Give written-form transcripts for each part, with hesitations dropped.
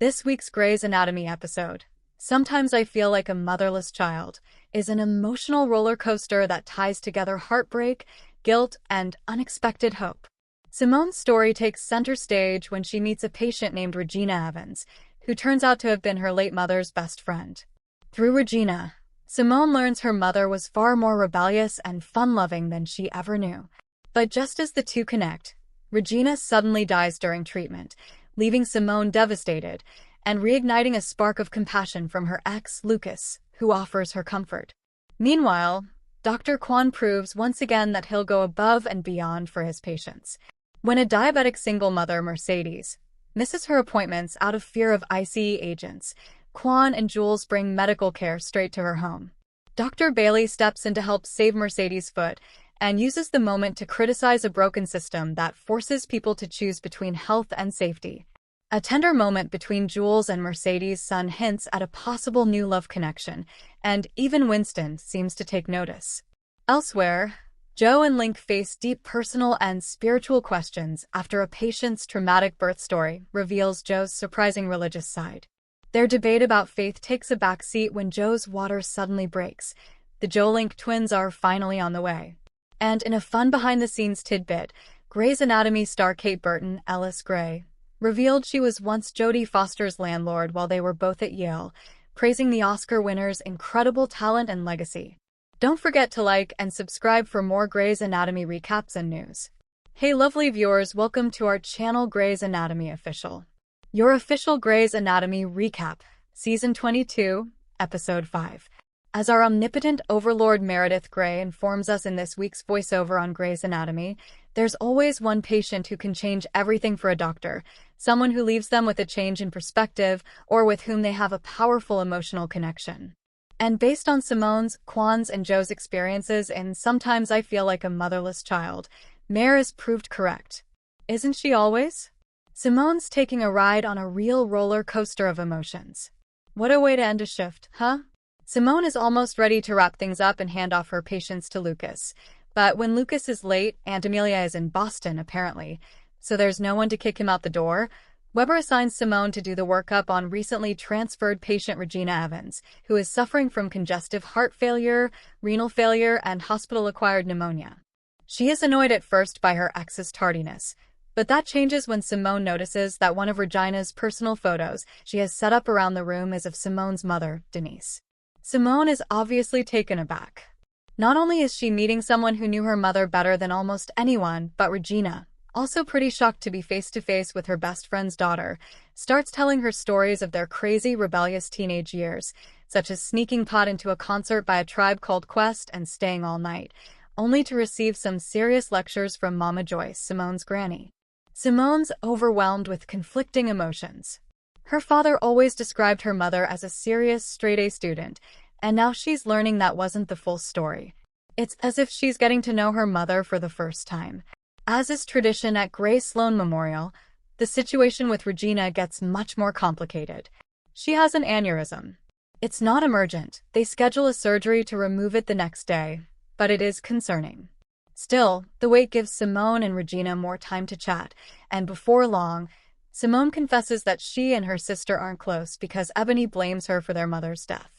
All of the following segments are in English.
This week's Grey's Anatomy episode, Sometimes I Feel Like a Motherless Child, is an emotional roller coaster that ties together heartbreak, guilt, and unexpected hope. Simone's story takes center stage when she meets a patient named Regina Evans, who turns out to have been her late mother's best friend. Through Regina, Simone learns her mother was far more rebellious and fun-loving than she ever knew. But just as the two connect, Regina suddenly dies during treatment, leaving Simone devastated and reigniting a spark of compassion from her ex, Lucas, who offers her comfort. Meanwhile, Dr. Quan proves once again that he'll go above and beyond for his patients. When a diabetic single mother, Mercedes, misses her appointments out of fear of ICE agents, Quan and Jules bring medical care straight to her home. Dr. Bailey steps in to help save Mercedes' foot and uses the moment to criticize a broken system that forces people to choose between health and safety. A tender moment between Jules and Mercedes' son hints at a possible new love connection, and even Winston seems to take notice. Elsewhere, Joe and Link face deep personal and spiritual questions after a patient's traumatic birth story reveals Joe's surprising religious side. Their debate about faith takes a backseat when Joe's water suddenly breaks. The Joe-Link twins are finally on the way. And in a fun behind-the-scenes tidbit, Grey's Anatomy star Kate Burton, Ellis Grey, revealed she was once Jodie Foster's landlord while they were both at Yale, praising the Oscar winner's incredible talent and legacy. Don't forget to like and subscribe for more Grey's Anatomy recaps and news. Hey lovely viewers, welcome to our channel Grey's Anatomy Official. Your official Grey's Anatomy recap, Season 22, Episode 5. As our omnipotent overlord Meredith Grey informs us in this week's voiceover on Grey's Anatomy, there's always one patient who can change everything for a doctor, someone who leaves them with a change in perspective or with whom they have a powerful emotional connection. And based on Simone's, Quan's, and Joe's experiences in Sometimes I Feel Like a Motherless Child, Mare is proved correct. Isn't she always? Simone's taking a ride on a real roller coaster of emotions. What a way to end a shift, huh? Simone is almost ready to wrap things up and hand off her patients to Lucas. But when Lucas is late, Aunt Amelia is in Boston, apparently, so there's no one to kick him out the door. Weber assigns Simone to do the workup on recently transferred patient Regina Evans, who is suffering from congestive heart failure, renal failure, and hospital-acquired pneumonia. She is annoyed at first by her ex's tardiness, but that changes when Simone notices that one of Regina's personal photos she has set up around the room is of Simone's mother, Denise. Simone is obviously taken aback. Not only is she meeting someone who knew her mother better than almost anyone, but Regina, also pretty shocked to be face-to-face with her best friend's daughter, starts telling her stories of their crazy, rebellious teenage years, such as sneaking pot into a concert by a tribe called Quest and staying all night, only to receive some serious lectures from Mama Joyce, Simone's granny. Simone's overwhelmed with conflicting emotions. Her father always described her mother as a serious, straight-A student, and now she's learning that wasn't the full story. It's as if she's getting to know her mother for the first time. As is tradition at Grey Sloan Memorial, the situation with Regina gets much more complicated. She has an aneurysm. It's not emergent. They schedule a surgery to remove it the next day, but it is concerning. Still, the wait gives Simone and Regina more time to chat, and before long, Simone confesses that she and her sister aren't close because Ebony blames her for their mother's death.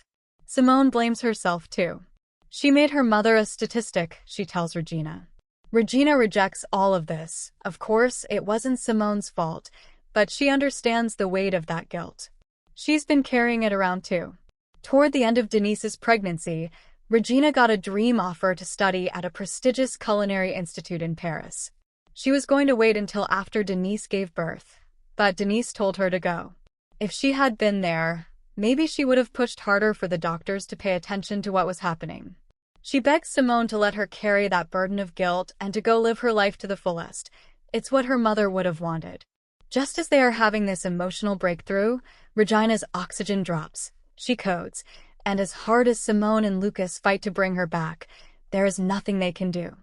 Simone blames herself too. She made her mother a statistic, she tells Regina. Regina rejects all of this. Of course, it wasn't Simone's fault, but she understands the weight of that guilt. She's been carrying it around too. Toward the end of Denise's pregnancy, Regina got a dream offer to study at a prestigious culinary institute in Paris. She was going to wait until after Denise gave birth, but Denise told her to go. If she had been there, maybe she would have pushed harder for the doctors to pay attention to what was happening. She begs Simone to let her carry that burden of guilt and to go live her life to the fullest. It's what her mother would have wanted. Just as they are having this emotional breakthrough, Regina's oxygen drops. She codes, and as hard as Simone and Lucas fight to bring her back, there is nothing they can do.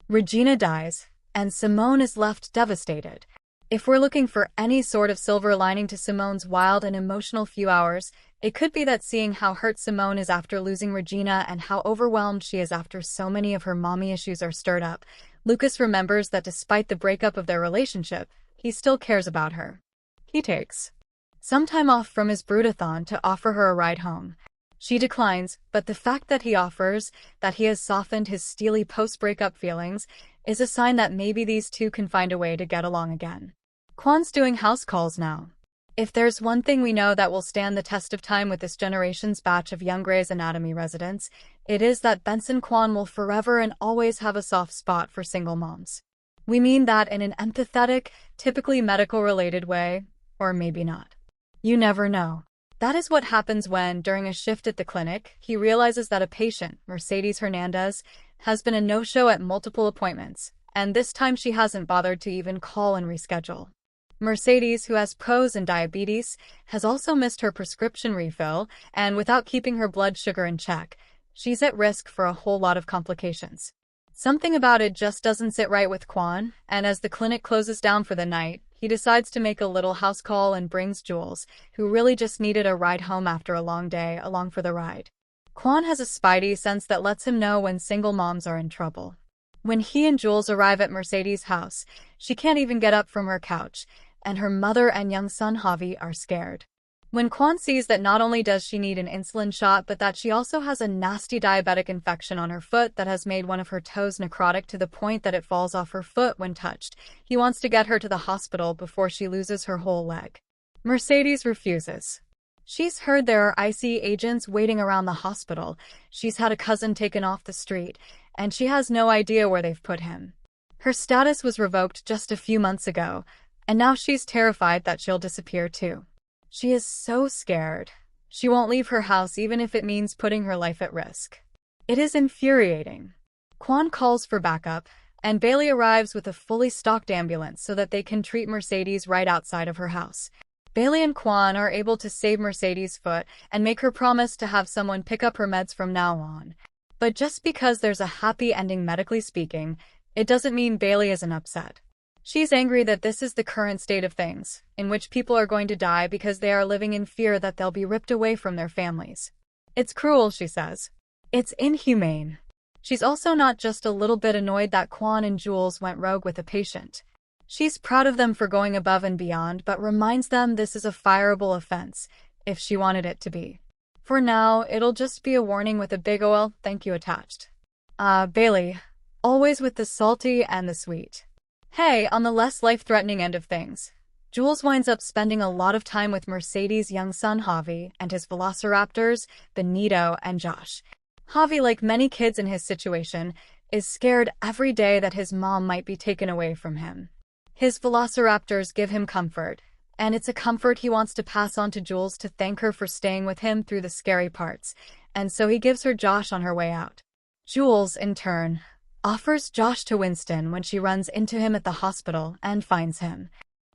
Regina dies, and Simone is left devastated. If we're looking for any sort of silver lining to Simone's wild and emotional few hours, it could be that seeing how hurt Simone is after losing Regina and how overwhelmed she is after so many of her mommy issues are stirred up, Lucas remembers that despite the breakup of their relationship, he still cares about her. He takes some time off from his Brudathon to offer her a ride home. She declines, but the fact that he offers, that he has softened his steely post-breakup feelings, is a sign that maybe these two can find a way to get along again. Kwon's doing house calls now. If there's one thing we know that will stand the test of time with this generation's batch of young Grey's Anatomy residents, it is that Benson Kwon will forever and always have a soft spot for single moms. We mean that in an empathetic, typically medical-related way, or maybe not. You never know. That is what happens when, during a shift at the clinic, he realizes that a patient, Mercedes Hernandez, has been a no-show at multiple appointments, and this time she hasn't bothered to even call and reschedule. Mercedes, who has Crohn's and diabetes, has also missed her prescription refill, and without keeping her blood sugar in check, she's at risk for a whole lot of complications. Something about it just doesn't sit right with Kwon, and as the clinic closes down for the night, he decides to make a little house call and brings Jules, who really just needed a ride home after a long day, along for the ride. Kwon has a spidey sense that lets him know when single moms are in trouble. When he and Jules arrive at Mercedes' house, she can't even get up from her couch, and her mother and young son Javi are scared. When Kwon sees that not only does she need an insulin shot, but that she also has a nasty diabetic infection on her foot that has made one of her toes necrotic to the point that it falls off her foot when touched, he wants to get her to the hospital before she loses her whole leg. Mercedes refuses. She's heard there are ICE agents waiting around the hospital, she's had a cousin taken off the street, and she has no idea where they've put him. Her status was revoked just a few months ago, and now she's terrified that she'll disappear too. She is so scared. She won't leave her house even if it means putting her life at risk. It is infuriating. Kwon calls for backup, and Bailey arrives with a fully stocked ambulance so that they can treat Mercedes right outside of her house. Bailey and Kwon are able to save Mercedes' foot and make her promise to have someone pick up her meds from now on. But just because there's a happy ending medically speaking, it doesn't mean Bailey isn't upset. She's angry that this is the current state of things, in which people are going to die because they are living in fear that they'll be ripped away from their families. It's cruel, she says. It's inhumane. She's also not just a little bit annoyed that Kwon and Jules went rogue with a patient. She's proud of them for going above and beyond, but reminds them this is a fireable offense, if she wanted it to be. For now, it'll just be a warning with a big ol' thank you attached. Bailey. Always with the salty and the sweet. Hey, on the less life-threatening end of things, Jules winds up spending a lot of time with Mercedes' young son Javi and his velociraptors, Benito and Josh. Javi, like many kids in his situation, is scared every day that his mom might be taken away from him. His velociraptors give him comfort, and it's a comfort he wants to pass on to Jules to thank her for staying with him through the scary parts, and so he gives her Josh on her way out. Jules, in turn, offers Josh to Winston when she runs into him at the hospital and finds him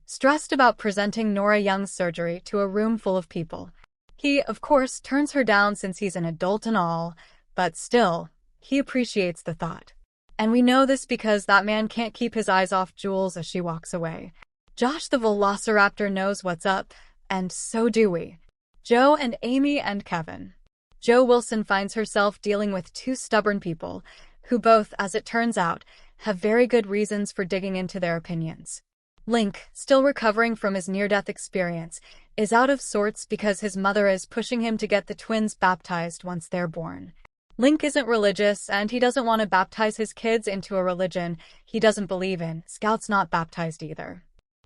stressed about presenting Nora Young's surgery to a room full of people. He, of course, turns her down since he's an adult and all, but still, he appreciates the thought. And we know this because that man can't keep his eyes off Jules as she walks away. Josh the Velociraptor knows what's up, and so do we. Joe and Amy and Kevin. Jo Wilson finds herself dealing with two stubborn people, who both, as it turns out, have very good reasons for digging into their opinions. Link, still recovering from his near-death experience, is out of sorts because his mother is pushing him to get the twins baptized once they're born. Link isn't religious, and he doesn't want to baptize his kids into a religion he doesn't believe in. Scout's not baptized either.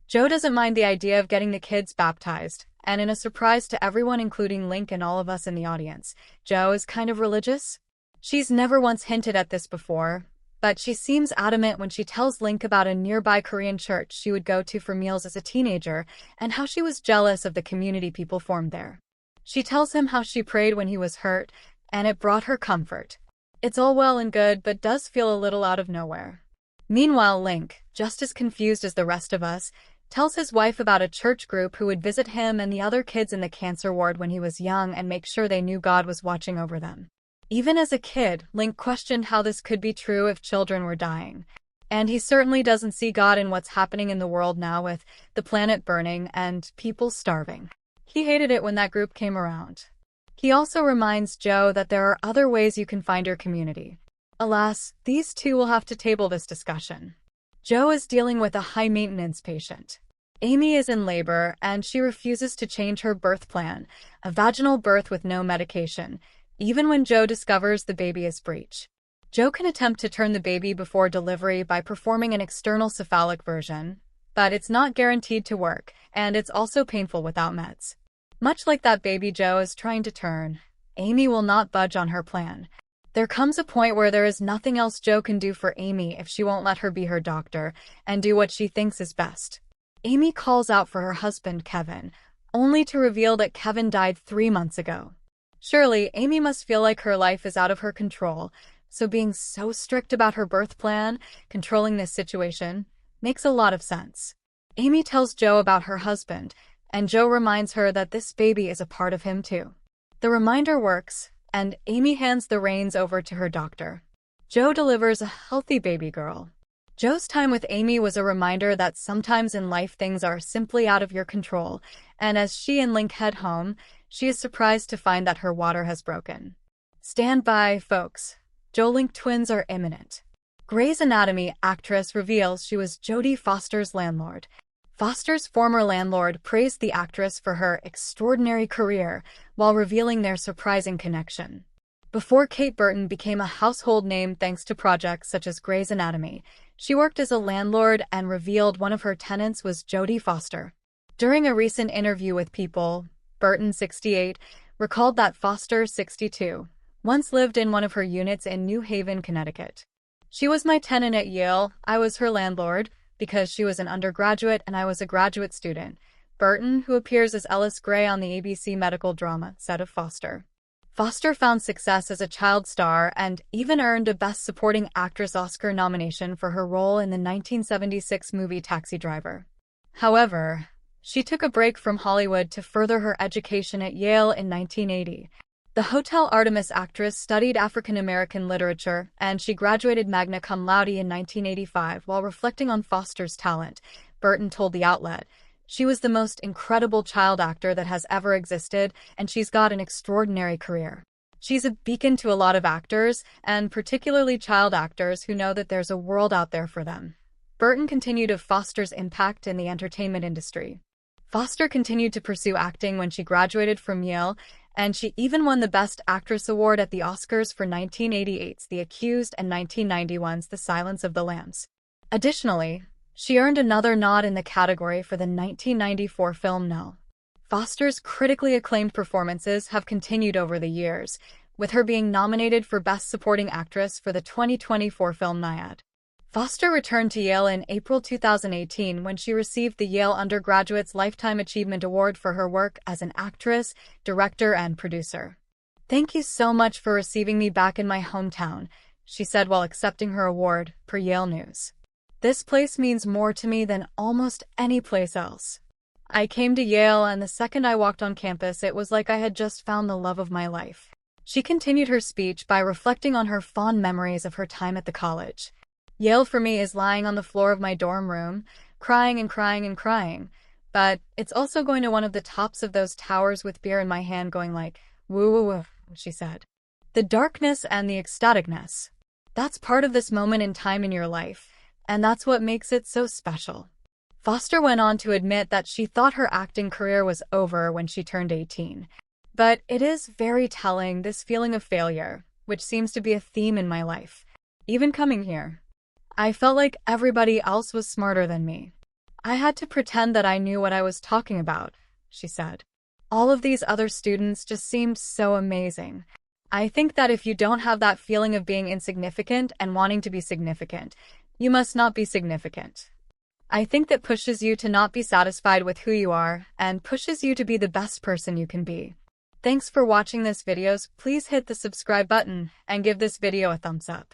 Jo doesn't mind the idea of getting the kids baptized, and in a surprise to everyone including Link and all of us in the audience, Jo is kind of religious. She's never once hinted at this before, but she seems adamant when she tells Link about a nearby Korean church she would go to for meals as a teenager and how she was jealous of the community people formed there. She tells him how she prayed when he was hurt, and it brought her comfort. It's all well and good, but does feel a little out of nowhere. Meanwhile, Link, just as confused as the rest of us, tells his wife about a church group who would visit him and the other kids in the cancer ward when he was young and make sure they knew God was watching over them. Even as a kid, Link questioned how this could be true if children were dying. And he certainly doesn't see God in what's happening in the world now with the planet burning and people starving. He hated it when that group came around. He also reminds Jo that there are other ways you can find your community. Alas, these two will have to table this discussion. Jo is dealing with a high-maintenance patient. Amy is in labor, and she refuses to change her birth plan, a vaginal birth with no medication, even when Joe discovers the baby is breech. Joe can attempt to turn the baby before delivery by performing an external cephalic version, but it's not guaranteed to work, and it's also painful without meds. Much like that baby Joe is trying to turn, Amy will not budge on her plan. There comes a point where there is nothing else Joe can do for Amy if she won't let her be her doctor and do what she thinks is best. Amy calls out for her husband, Kevin, only to reveal that Kevin died 3 months ago. Surely, Amy must feel like her life is out of her control, so being so strict about her birth plan, controlling this situation, makes a lot of sense. Amy tells Joe about her husband, and Joe reminds her that this baby is a part of him too. The reminder works, and Amy hands the reins over to her doctor. Joe delivers a healthy baby girl. Joe's time with Amy was a reminder that sometimes in life things are simply out of your control, and as she and Link head home, she is surprised to find that her water has broken. Stand by, folks. Joe-Link twins are imminent. Grey's Anatomy actress reveals she was Jodie Foster's landlord. Foster's former landlord praised the actress for her extraordinary career while revealing their surprising connection. Before Kate Burton became a household name thanks to projects such as Grey's Anatomy, she worked as a landlord and revealed one of her tenants was Jodie Foster. During a recent interview with People, Burton, 68, recalled that Foster, 62, once lived in one of her units in New Haven, Connecticut. She was my tenant at Yale. I was her landlord because she was an undergraduate and I was a graduate student. Burton, who appears as Ellis Grey on the ABC medical drama, said of Foster. Foster found success as a child star and even earned a Best Supporting Actress Oscar nomination for her role in the 1976 movie Taxi Driver. However, she took a break from Hollywood to further her education at Yale in 1980. The Hotel Artemis actress studied African American literature, and she graduated magna cum laude in 1985 while reflecting on Foster's talent. Burton told the outlet, "She was the most incredible child actor that has ever existed, and she's got an extraordinary career. She's a beacon to a lot of actors, and particularly child actors who know that there's a world out there for them." Burton continued of Foster's impact in the entertainment industry. Foster continued to pursue acting when she graduated from Yale, and she even won the Best Actress Award at the Oscars for 1988's The Accused and 1991's The Silence of the Lambs. Additionally, she earned another nod in the category for the 1994 film No. Foster's critically acclaimed performances have continued over the years, with her being nominated for Best Supporting Actress for the 2024 film Nyad. Foster returned to Yale in April 2018 when she received the Yale Undergraduate's Lifetime Achievement Award for her work as an actress, director, and producer. "Thank you so much for receiving me back in my hometown," she said while accepting her award, per Yale News. "This place means more to me than almost any place else. I came to Yale, and the second I walked on campus, it was like I had just found the love of my life." She continued her speech by reflecting on her fond memories of her time at the college. "Yale for me is lying on the floor of my dorm room, crying and crying and crying, but it's also going to one of the tops of those towers with beer in my hand going like, woo woo woo," she said. The darkness and the ecstaticness. That's part of this moment in time in your life, and that's what makes it so special. Foster went on to admit that she thought her acting career was over when she turned 18. But it is very telling, this feeling of failure, which seems to be a theme in my life. Even coming here, I felt like everybody else was smarter than me. I had to pretend that I knew what I was talking about, she said. All of these other students just seemed so amazing. I think that if you don't have that feeling of being insignificant and wanting to be significant, you must not be significant. I think that pushes you to not be satisfied with who you are and pushes you to be the best person you can be. Thanks for watching this videos. Please hit the subscribe button and give this video a thumbs up.